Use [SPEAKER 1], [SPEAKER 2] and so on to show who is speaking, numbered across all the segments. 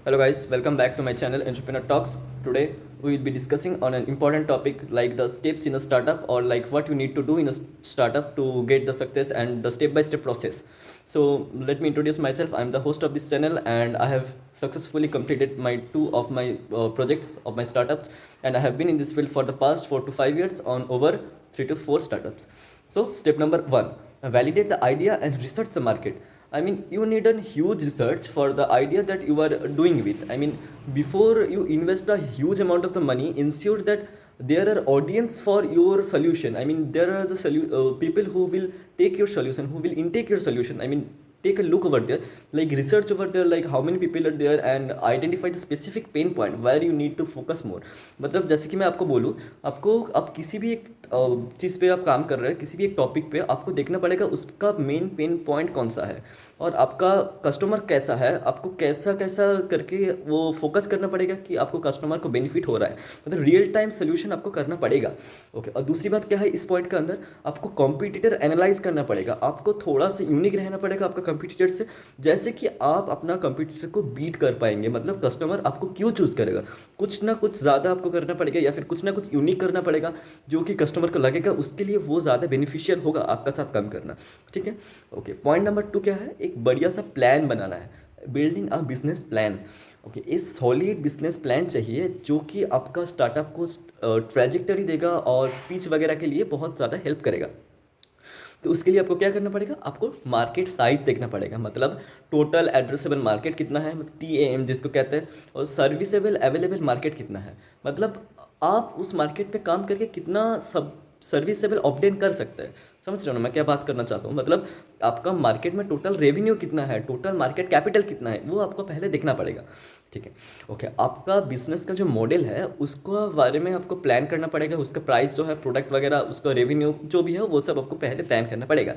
[SPEAKER 1] Hello guys, welcome back to my channel Entrepreneur Talks. Today we will be discussing on an important topic like the steps in a startup or like what you need to do in a startup to get the success and the step-by-step process. So let me introduce myself. I'm the host of this channel and I have successfully completed my two of my projects of my startups, and I have been in this field for the past 4 to 5 years on over 3 to 4 startups. So step number one, validate the idea and research the market. I mean, you need a huge research for the idea that you are doing with. I mean, before you invest a huge amount of the money, ensure that there are audience for your solution. I mean, there are the people who will take your solution, who will intake your solution. I mean, take a look over there, like research over there, like how many people are there, and identify the specific pain point where you need to focus more. मतलब जैसे कि मैं आपको बोलूँ, आपको आप किसी भी एक चीज़ पे आप काम कर रहे हैं, किसी भी एक टॉपिक पे आपको देखना पड़ेगा उसका मेन पेन पॉइंट कौन सा है और आपका कस्टमर कैसा है, आपको कैसा कैसा करके वो फोकस करना पड़ेगा कि आपको कस्टमर को बेनिफिट हो रहा है, मतलब रियल टाइम सोल्यूशन आपको करना पड़ेगा। ओके, और दूसरी बात क्या है, इस पॉइंट के अंदर आपको कॉम्पिटिटर एनालाइज करना पड़ेगा, आपको थोड़ा सा यूनिक रहना पड़ेगा आपका कॉम्पिटिटर से, जैसे कि आप अपना कॉम्पिटिटर को बीट कर पाएंगे। मतलब कस्टमर आपको क्यों चूज़ करेगा, कुछ ना कुछ ज़्यादा आपको करना पड़ेगा या फिर कुछ ना कुछ यूनिक करना पड़ेगा जो कि कस्टमर को लगेगा उसके लिए वो ज़्यादा बेनिफिशियल होगा आपका साथ काम करना। ठीक है, ओके। पॉइंट नंबर 2 क्या है, एक बढ़िया सा प्लान बनाना है, building a business plan. Okay, एक सॉलिड बिजनेस प्लान चाहिए जो कि आपका स्टार्टअप को ट्रेजेक्टरी देगा और पिच वगैरह के लिए बहुत ज़्यादा हेल्प करेगा। तो उसके लिए आपको क्या करना पड़ेगा, आपको मार्केट साइज देखना पड़ेगा, मतलब टोटल एड्रेसेबल मार्केट कितना है, मतलब TAM जिसको कहते हैं, और सर्विसेबल अवेलेबल मार्केट कितना है, मतलब आप उस मार्केट पे काम करके कितना सब सर्विसेबल ऑब्टेन कर सकते हैं। समझ रहे हो ना मैं क्या बात करना चाहता हूँ, मतलब आपका मार्केट में टोटल रेवेन्यू कितना है, टोटल मार्केट कैपिटल कितना है, वो आपको पहले देखना पड़ेगा। ठीक है, ओके। आपका बिजनेस का जो मॉडल है उसको बारे में आपको प्लान करना पड़ेगा, उसका प्राइस जो है, प्रोडक्ट वगैरह, उसका रेवेन्यू जो भी है वो सब आपको पहले प्लान करना पड़ेगा।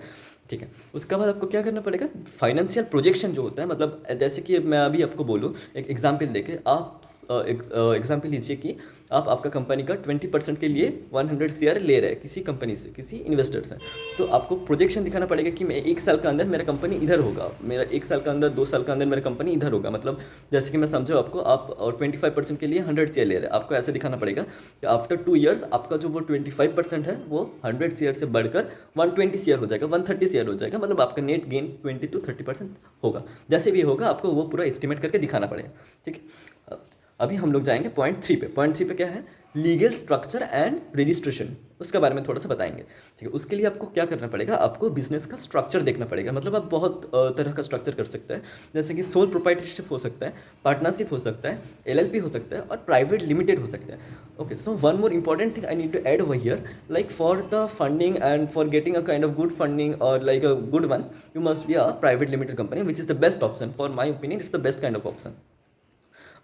[SPEAKER 1] ठीक है, उसके बाद आपको क्या करना पड़ेगा, फाइनेंशियल प्रोजेक्शन जो होता है, मतलब जैसे कि मैं अभी आपको बोलूँ एक एग्जांपल देके, आप एग्जांपल लीजिए कि आप आपका कंपनी का 20% के लिए 100 शेयर ले रहे हैं किसी कंपनी से, किसी इन्वेस्टर से, तो आपको प्रोजेक्शन दिखाना पड़ेगा कि मैं 1 साल के अंदर मेरा कंपनी इधर होगा, मेरा 1 साल के अंदर, 2 साल के अंदर मेरा कंपनी इधर होगा। मतलब जैसे कि मैं समझो आपको, आप 25% के लिए 100 शेयर ले रहे हैं, आपको ऐसे दिखाना पड़ेगा कि आफ्टर 2 ईयर्स आपका जो वो 25% है वो 100 शेयर से बढ़कर 120 शेयर हो जाएगा, 130 शेयर हो जाएगा, मतलब आपका नेट गेन 20 to 30% होगा। जैसे भी होगा आपको वो पूरा एस्टिमेट करके दिखाना पड़ेगा। ठीक है, अभी हम लोग जाएंगे पॉइंट 3 पे। पॉइंट 3 पे क्या है, लीगल स्ट्रक्चर एंड रजिस्ट्रेशन, उसके बारे में थोड़ा सा बताएंगे। ठीक है, उसके लिए आपको क्या करना पड़ेगा, आपको बिजनेस का स्ट्रक्चर देखना पड़ेगा। मतलब आप बहुत तरह का स्ट्रक्चर कर सकते हैं, जैसे कि सोल प्रोप्राइटरशिप हो सकता है, पार्टनरशिप हो सकता है, LLP हो सकता है और प्राइवेट लिमिटेड हो सकता है। Okay, so one more important thing I need to add over here, like for the funding and for getting a kind of good funding or like a good one, you must be a private limited company, which is the best option. For my opinion, it's the best kind of option.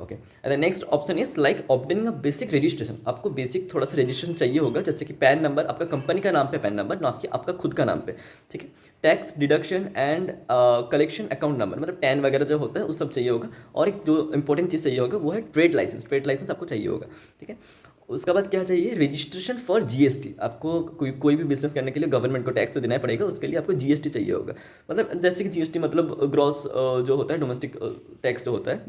[SPEAKER 1] Okay, and the next option is like obtaining a basic registration. आपको basic थोड़ा सा registration चाहिए होगा, जैसे कि pan number, आपका company का नाम पे पैन नंबर, ना कि आपका खुद का नाम पे। ठीक है, tax deduction and collection account number, मतलब टैन वगैरह जो होता है वो सब चाहिए होगा। और एक जो इंपॉर्टेंट चीज़ चाहिए होगा वो है ट्रेड लाइसेंस, ट्रेड लाइसेंस आपको चाहिए होगा। ठीक है, उसके बाद क्या चाहिए, रजिस्ट्रेशन फॉर GST। आपको कोई भी बिजनेस करने के लिए गवर्नमेंट को टैक्स तो देना ही पड़ेगा, उसके लिए आपको GST चाहिए होगा। मतलब जैसे कि GST मतलब ग्रॉस जो होता है, डोमेस्टिक टैक्स जो होता है,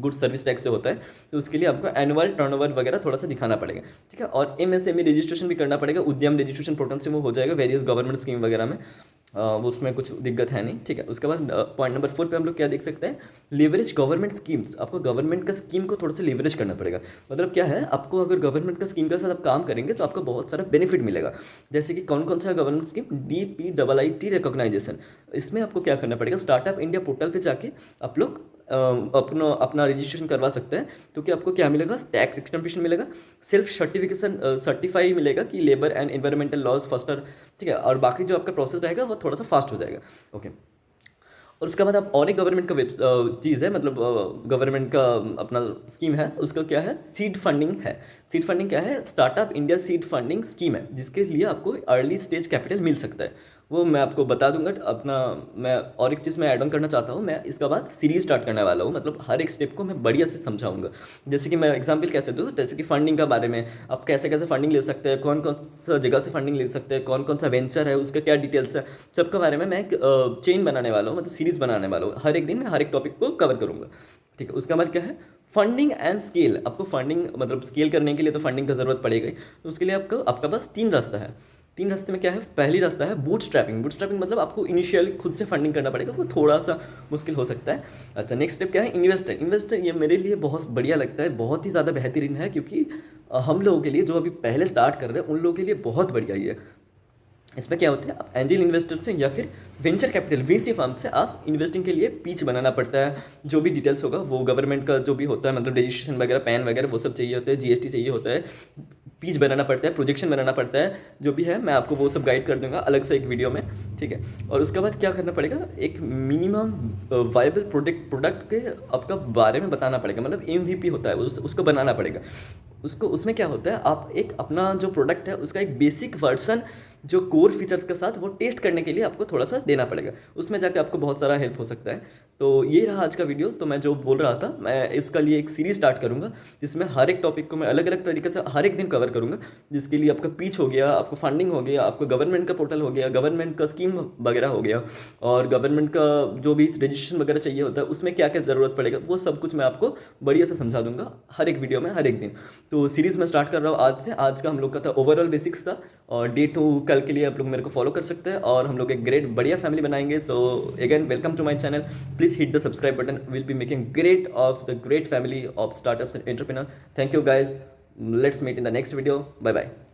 [SPEAKER 1] गुड सर्विस टैक्स जो होता है, तो उसके लिए आपको एनुअल टर्नओवर वगैरह थोड़ा सा दिखाना पड़ेगा। ठीक है, और MSME रजिस्ट्रेशन भी करना पड़ेगा, उद्यम रजिस्ट्रेशन पोर्टल से वो हो जाएगा वेरियस गवर्नमेंट स्कीम वगैरह में, वो उसमें कुछ दिक्कत है नहीं। ठीक है, उसके बाद पॉइंट नंबर 4 पे हम लोग क्या देख सकते हैं, लेवरेज गवर्नमेंट स्कीम्स। आपको गवर्नमेंट का स्कीम को थोड़ा सा लेवरेज करना पड़ेगा। मतलब क्या है, आपको अगर गवर्नमेंट का स्कीम के साथ आप काम करेंगे तो आपको बहुत सारा बेनिफिट मिलेगा। जैसे कि कौन कौन सा गवर्नमेंट स्कीम, DPIIT रिकॉग्नाइजेशन। इसमें आपको क्या करना पड़ेगा, स्टार्टअप इंडिया पोर्टल पे जाके आप लोग अपना अपना रजिस्ट्रेशन करवा सकते हैं। तो कि आपको क्या मिलेगा, टैक्स एक्सटेम्पशन मिलेगा, सेल्फ सर्टिफिकेशन सर्टिफाई मिलेगा कि लेबर एंड एनवायरमेंटल लॉज फर्स्टर। ठीक है, और बाकी जो आपका प्रोसेस रहेगा वो थोड़ा सा फास्ट हो जाएगा। ओके, और उसके बाद आप और एक गवर्नमेंट का चीज़ है, मतलब गवर्नमेंट का अपना स्कीम है, उसका क्या है, सीड फंडिंग है। सीड फंडिंग क्या है, startup India seed funding scheme है, जिसके लिए आपको अर्ली स्टेज कैपिटल मिल सकता है, वो मैं आपको बता दूंगा अपना। मैं और एक चीज़ मैं ऐड ऑन करना चाहता हूँ, मैं इसके बाद सीरीज स्टार्ट करने वाला हूँ, मतलब हर एक स्टेप को मैं बढ़िया से समझाऊंगा। जैसे कि मैं एग्जांपल कैसे दूँ, जैसे कि फंडिंग का बारे में, आप कैसे कैसे फंडिंग ले सकते हैं, कौन कौन सा जगह से फंडिंग ले सकते हैं, कौन कौन सा वेंचर है, उसका क्या डिटेल्स है, सबके बारे में मैं एक चेन बनाने वाला हूँ, मतलब सीरीज बनाने वाला हूँ। हर एक दिन मैं हर एक टॉपिक को कवर करूँगा। ठीक है। उसके बाद क्या है, फंडिंग एंड स्केल। आपको फंडिंग मतलब स्केल करने के लिए तो फंडिंग का ज़रूरत पड़ेगा ही, तो उसके लिए आपका पास 3 रास्ता है। 3 रास्ते में क्या है, पहली रास्ता है बूटस्ट्रैपिंग। बूटस्ट्रैपिंग मतलब आपको इनिशियली खुद से फंडिंग करना पड़ेगा, वो थोड़ा सा मुश्किल हो सकता है। अच्छा, नेक्स्ट स्टेप क्या है, इन्वेस्टर। इन्वेस्टर ये मेरे लिए बहुत बढ़िया लगता है, बहुत ही ज़्यादा बेहतरीन है, क्योंकि हम लोगों के लिए जो अभी पहले स्टार्ट कर रहे हैं उन लोगों के लिए बहुत बढ़िया ही है। इसमें क्या होता है, आप एंजल इन्वेस्टर से या फिर वेंचर कैपिटल वीसी फर्म से आप इन्वेस्टिंग के लिए पिच बनाना पड़ता है। जो भी डिटेल्स होगा वो गवर्नमेंट का जो भी होता है, मतलब रजिस्ट्रेशन वगैरह, पैन वगैरह वो सब चाहिए होता है, जीएसटी चाहिए होता है, पिच बनाना पड़ता है, प्रोजेक्शन बनाना पड़ता है, जो भी है मैं आपको वो सब गाइड कर दूंगा अलग से एक वीडियो में, ठीक है। और उसके बाद क्या करना पड़ेगा, एक मिनिमम वाइबल प्रोडक्ट के आपका बारे में बताना पड़ेगा, मतलब MVP होता है उसको बनाना पड़ेगा। उसमें क्या होता है, आप एक अपना जो प्रोडक्ट है उसका एक बेसिक वर्जन जो कोर फीचर्स के साथ वो टेस्ट करने के लिए आपको थोड़ा सा देना पड़ेगा, उसमें जाके आपको बहुत सारा हेल्प हो सकता है। तो ये रहा आज का वीडियो। तो मैं जो बोल रहा था, मैं इसका लिए एक सीरीज स्टार्ट करूंगा जिसमें हर एक टॉपिक को मैं अलग अलग तरीके से हर एक दिन कवर करूंगा, जिसके लिए आपका पिच हो गया, आपको फंडिंग हो गया, आपको गवर्नमेंट का पोर्टल हो गया, गवर्नमेंट का स्कीम वगैरह हो गया, और गवर्नमेंट का जो भी रजिस्ट्रेशन वगैरह चाहिए होता है उसमें क्या क्या ज़रूरत पड़ेगा, वो सब कुछ मैं आपको बढ़िया से समझा दूंगा हर एक वीडियो में हर एक दिन। तो सीरीज़ में स्टार्ट कर रहा हूँ आज से। आज का हम लोग का था ओवरऑल बेसिक्स था, और डे 2 कल के लिए आप लोग मेरे को फॉलो कर सकते हैं, और हम लोग एक ग्रेट बढ़िया फैमिली बनाएंगे। So again welcome to my channel, please hit the subscribe button, will be making great of the great family of startups and entrepreneur. Thank you guys, let's meet in the next video, bye bye.